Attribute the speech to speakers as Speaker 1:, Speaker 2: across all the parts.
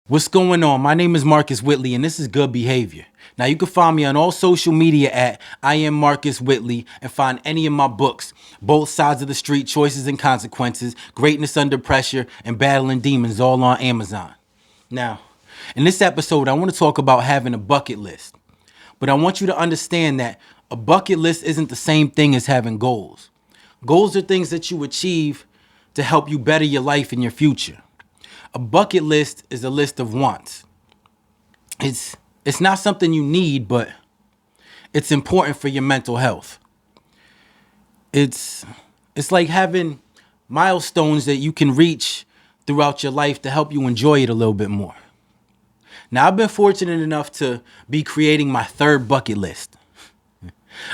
Speaker 1: What's going on? My name is Marcus Whitley, and this is Good Behavior. Now, you can find me on all social media at I am Marcus Whitley and find any of my books, Both Sides of the Street, Choices and Consequences, Greatness Under Pressure, and Battling Demons, all on Amazon. Now, in this episode, I want to talk about having a bucket list. But I want you to understand that a bucket list isn't the same thing as having goals. Goals are things that you achieve to help you better your life and your future. A bucket list is a list of wants. It's not something you need, but it's important for your mental health. It's it's like having milestones that you can reach throughout your life to help you enjoy it a little bit more. Now, I've been fortunate enough to be creating my third bucket list.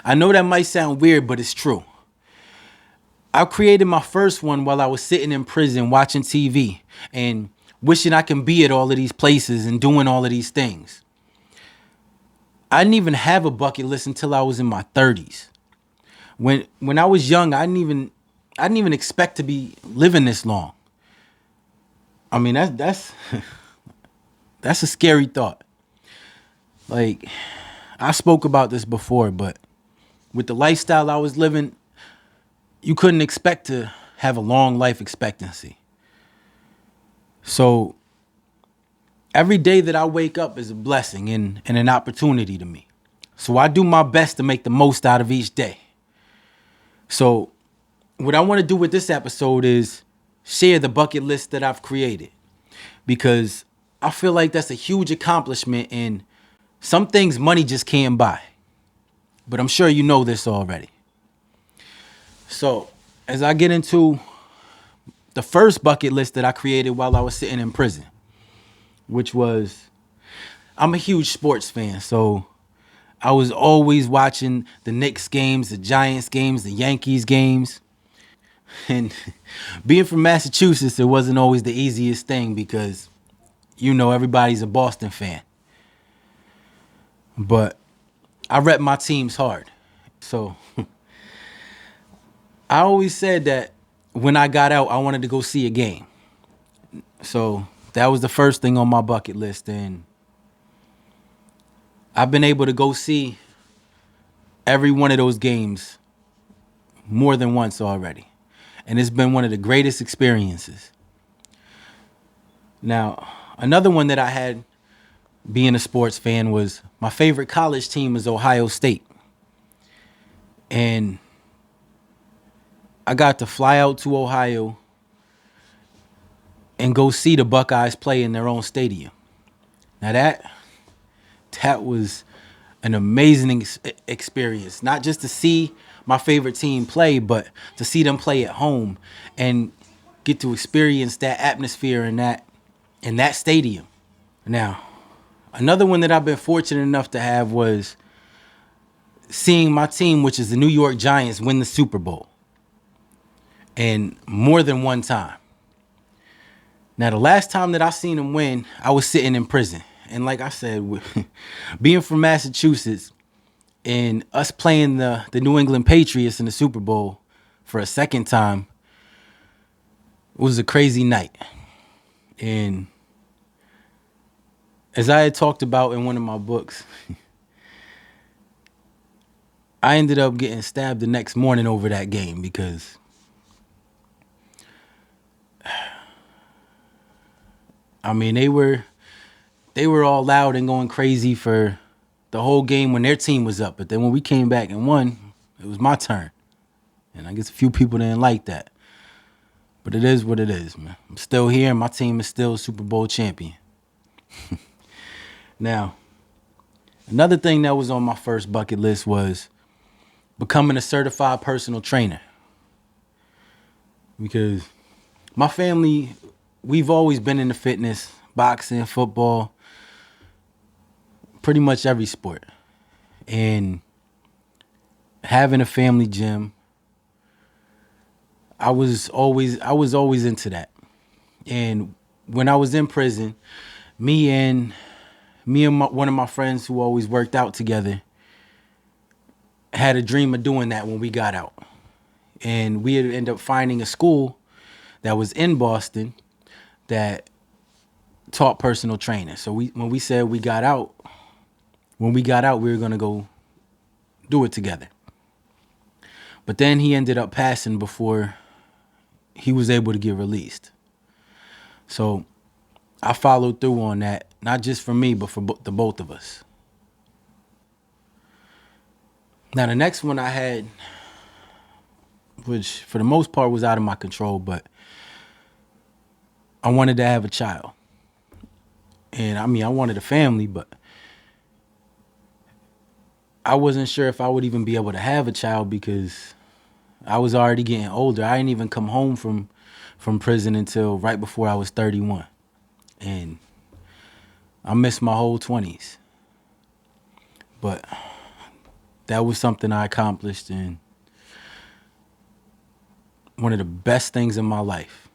Speaker 1: I know that might sound weird, but it's true. I created my first one while I was sitting in prison watching TV and wishing I can be at all of these places and doing all of these things. I didn't even have a bucket list until I was in my 30s. When I was young, I didn't even expect to be living this long. I mean, that's that's a scary thought. Like, I spoke about this before, but with the lifestyle I was living, you couldn't expect to have a long life expectancy. So every day that I wake up is a blessing and an opportunity to me. So I do my best to make the most out of each day. So what I want to do with this episode is share the bucket list that I've created, because I feel like that's a huge accomplishment and some things money just can't buy. But I'm sure you know this already. So as I get into the first bucket list that I created while I was sitting in prison, which was, I'm a huge sports fan. So I was always watching the Knicks games, the Giants games, the Yankees games. And being from Massachusetts, it wasn't always the easiest thing because, everybody's a Boston fan. But I rep my teams hard. So I always said that when I got out, I wanted to go see a game. So that was the first thing on my bucket list. And I've been able to go see every one of those games more than once already. And it's been one of the greatest experiences. Now, another one that I had being a sports fan was my favorite college team is Ohio State. And I got to fly out to Ohio and go see the Buckeyes play in their own stadium. Now that was an amazing experience, not just to see my favorite team play, but to see them play at home and get to experience that atmosphere in that stadium. Now, another one that I've been fortunate enough to have was seeing my team, which is the New York Giants, win the Super Bowl. And more than one time. Now, the last time that I seen them win, I was sitting in prison. And like I said, being from Massachusetts and us playing the New England Patriots in the Super Bowl for a second time was a crazy night. And as I had talked about in one of my books, I ended up getting stabbed the next morning over that game because they were all loud and going crazy for the whole game when their team was up. But then when we came back and won, it was my turn. And I guess a few people didn't like that. But it is what it is, man. I'm still here and my team is still Super Bowl champion. Now, another thing that was on my first bucket list was becoming a certified personal trainer. Because my family, we've always been into fitness, boxing, football, pretty much every sport. And having a family gym, I was always into that. And when I was in prison, me and one of my friends who always worked out together had a dream of doing that when we got out. And we had ended up finding a school that was in Boston that taught personal training. So when we said we got out, we were gonna go do it together. But then he ended up passing before he was able to get released. So I followed through on that, not just for me, but for the both of us. Now, the next one I had, which for the most part was out of my control, but I wanted to have a child. And I mean, I wanted a family, but I wasn't sure if I would even be able to have a child because I was already getting older. I didn't even come home from prison until right before I was 31. And I missed my whole 20s. But that was something I accomplished, and one of the best things in my life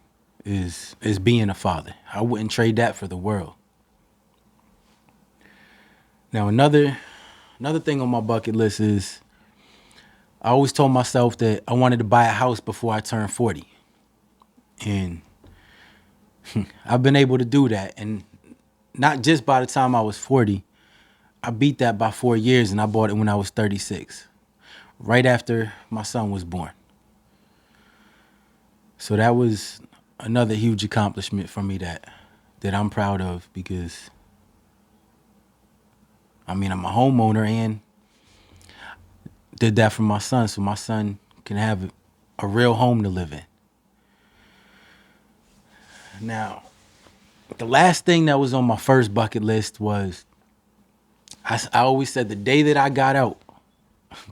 Speaker 1: is being a father. I wouldn't trade that for the world. Now, another thing on my bucket list is I always told myself that I wanted to buy a house before I turned 40. And I've been able to do that. And not just by the time I was 40, I beat that by 4 years, and I bought it when I was 36, right after my son was born. So that was another huge accomplishment for me that I'm proud of, because I mean, I'm a homeowner and did that for my son, so my son can have a real home to live in. Now, the last thing that was on my first bucket list was, I always said the day that I got out,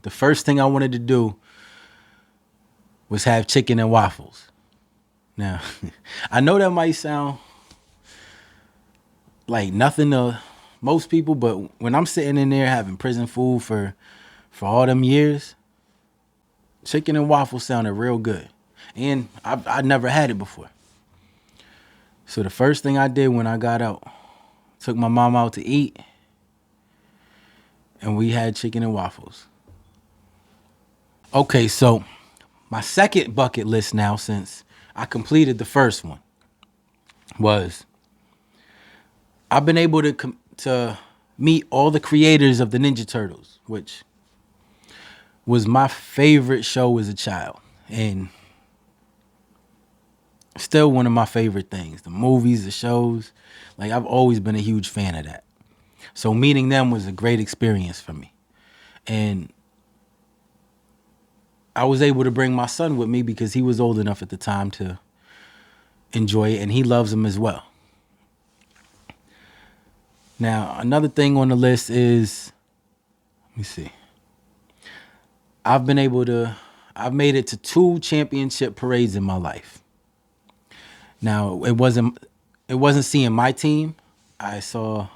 Speaker 1: the first thing I wanted to do was have chicken and waffles. Now, I know that might sound like nothing to most people, but when I'm sitting in there having prison food for all them years, chicken and waffles sounded real good. And I never had it before. So the first thing I did when I got out, took my mom out to eat, and we had chicken and waffles. Okay, so my second bucket list now, since I completed the first one, was I've been able to meet all the creators of the Ninja Turtles, which was my favorite show as a child, and still one of my favorite things. The movies, the shows, like I've always been a huge fan of that. So meeting them was a great experience for me. And I was able to bring my son with me because he was old enough at the time to enjoy it, and he loves them as well. Now, another thing on the list is, let me see. I've made it to 2 championship parades in my life. Now, it wasn't seeing my team. I saw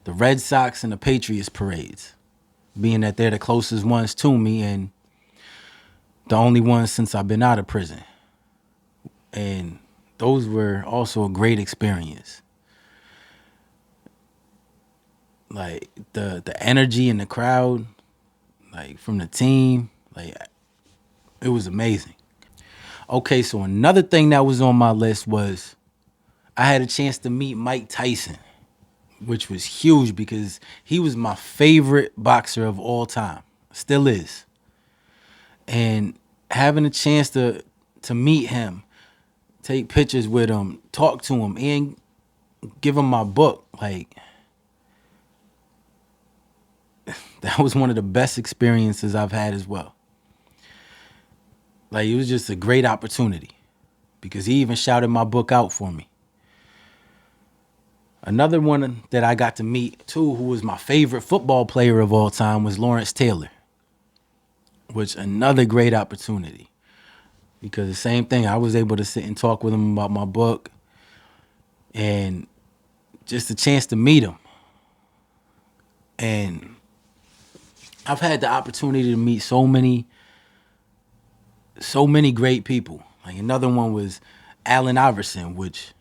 Speaker 1: the Red Sox and the Patriots parades, being that they're the closest ones to me and the only ones since I've been out of prison. And those were also a great experience. Like the energy in the crowd, like from the team, like it was amazing. Okay, so another thing that was on my list was I had a chance to meet Mike Tyson, which was huge because he was my favorite boxer of all time. Still is. And having a chance to meet him, take pictures with him, talk to him, and give him my book, like that was one of the best experiences I've had as well. Like, it was just a great opportunity because he even shouted my book out for me. Another one that I got to meet too, who was my favorite football player of all time, was Lawrence Taylor, which another great opportunity because the same thing, I was able to sit and talk with him about my book and just a chance to meet him. And I've had the opportunity to meet so many great people. Like, another one was Allen Iverson, which,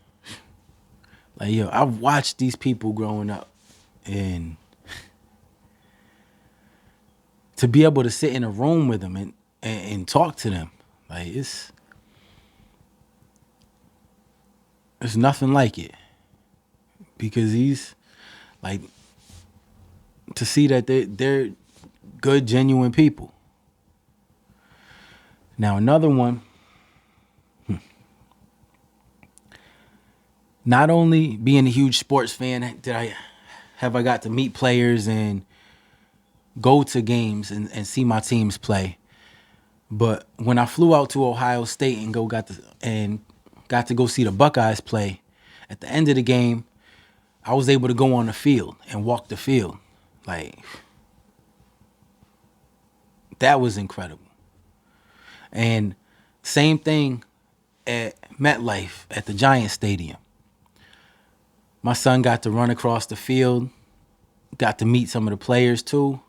Speaker 1: like, yo, I've watched these people growing up, and to be able to sit in a room with them and talk to them, like, it's nothing like it. because he's like, to see that they're good, genuine people. Now another one, not only being a huge sports fan, I got to meet players and go to games and see my teams play. But when I flew out to Ohio State and got to go see the Buckeyes play, at the end of the game, I was able to go on the field and walk the field. Like, that was incredible. And same thing at MetLife at the Giants Stadium. My son got to run across the field, got to meet some of the players too.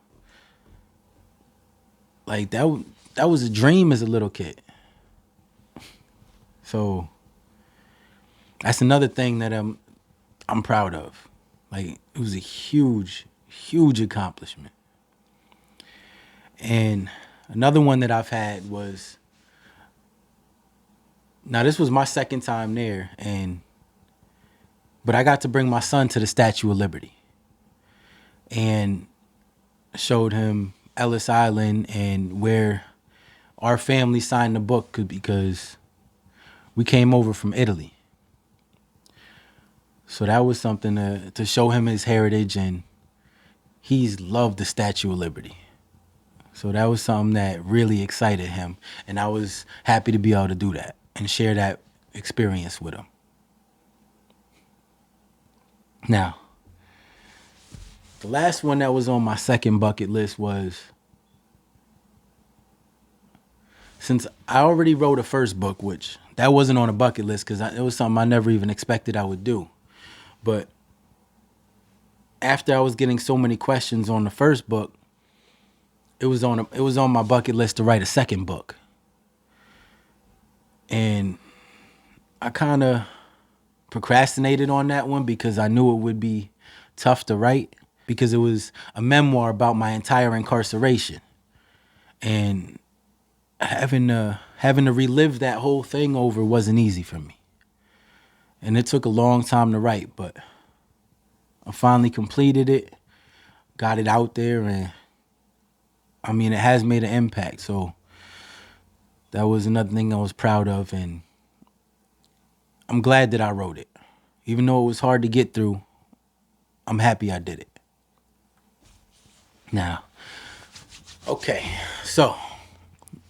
Speaker 1: Like, that was a dream as a little kid. So that's another thing that I'm proud of. Like, it was a huge, huge accomplishment. And another one that I've had was, now this was my second time there, but I got to bring my son to the Statue of Liberty and showed him Ellis Island and where our family signed the book because we came over from Italy. So that was something to show him his heritage, and he's loved the Statue of Liberty. So that was something that really excited him, and I was happy to be able to do that and share that experience with him. Now, the last one that was on my second bucket list was, since I already wrote a first book, which that wasn't on a bucket list because it was something I never even expected I would do. But after I was getting so many questions on the first book, it was on my bucket list to write a second book. And I kind of procrastinated on that one because I knew it would be tough to write, because it was a memoir about my entire incarceration. And having to relive that whole thing over wasn't easy for me. And it took a long time to write, but I finally completed it, got it out there, and I mean, it has made an impact. So that was another thing I was proud of, and I'm glad that I wrote it. Even though it was hard to get through, I'm happy I did it. Now, okay, so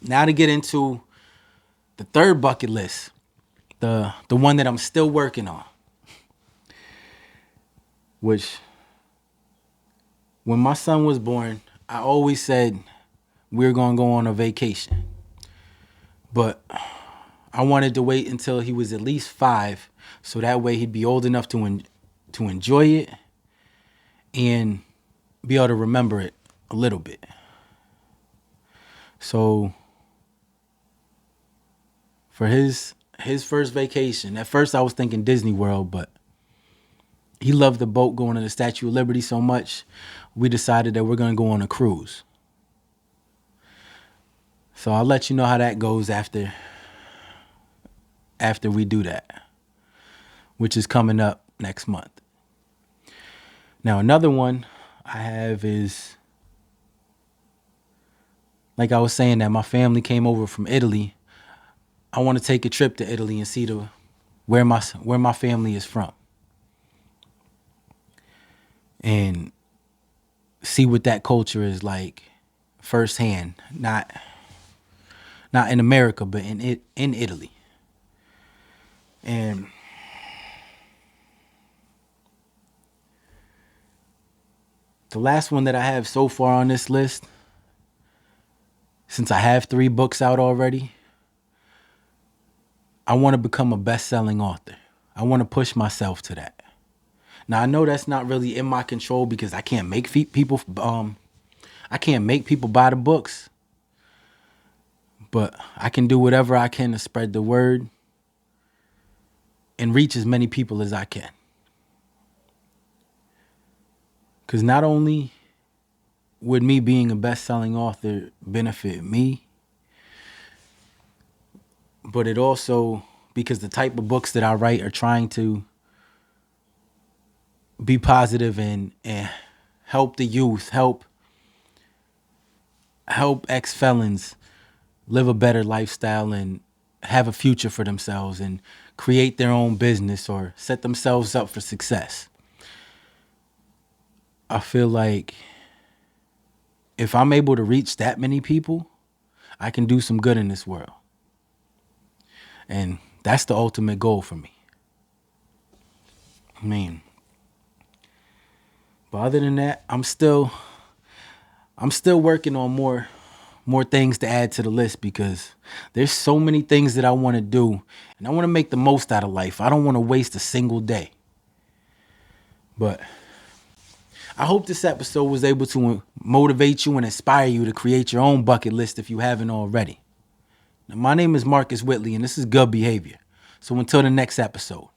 Speaker 1: now to get into the third bucket list, the one that I'm still working on, which, when my son was born, I always said we were going to go on a vacation. But I wanted to wait until he was at least 5, so that way he'd be old enough to enjoy it and be able to remember it a little bit. So for his first vacation, at first I was thinking Disney World, but he loved the boat going to the Statue of Liberty so much, we decided that we're going to go on a cruise. So I'll let you know how that goes after we do that, which is coming up next month. Now, another one I have is, like I was saying, that my family came over from Italy. I want to take a trip to Italy and see where my family is from, and see what that culture is like firsthand. Not in America, but in Italy. And the last one that I have so far on this list, since I have 3 books out already, I want to become a best-selling author. I want to push myself to that. Now, I know that's not really in my control because I can't make people buy the books. But I can do whatever I can to spread the word and reach as many people as I can. Because not only would me being a best-selling author benefit me, but it also, because the type of books that I write are trying to be positive and help the youth, help ex-felons live a better lifestyle and have a future for themselves and create their own business or set themselves up for success. I feel like if I'm able to reach that many people, I can do some good in this world. And that's the ultimate goal for me. I mean, but other than that, I'm still working on more things to add to the list because there's so many things that I want to do and I want to make the most out of life. I don't want to waste a single day. But I hope this episode was able to motivate you and inspire you to create your own bucket list if you haven't already. Now, my name is Marcus Whitley and this is Good Behavior. So until the next episode.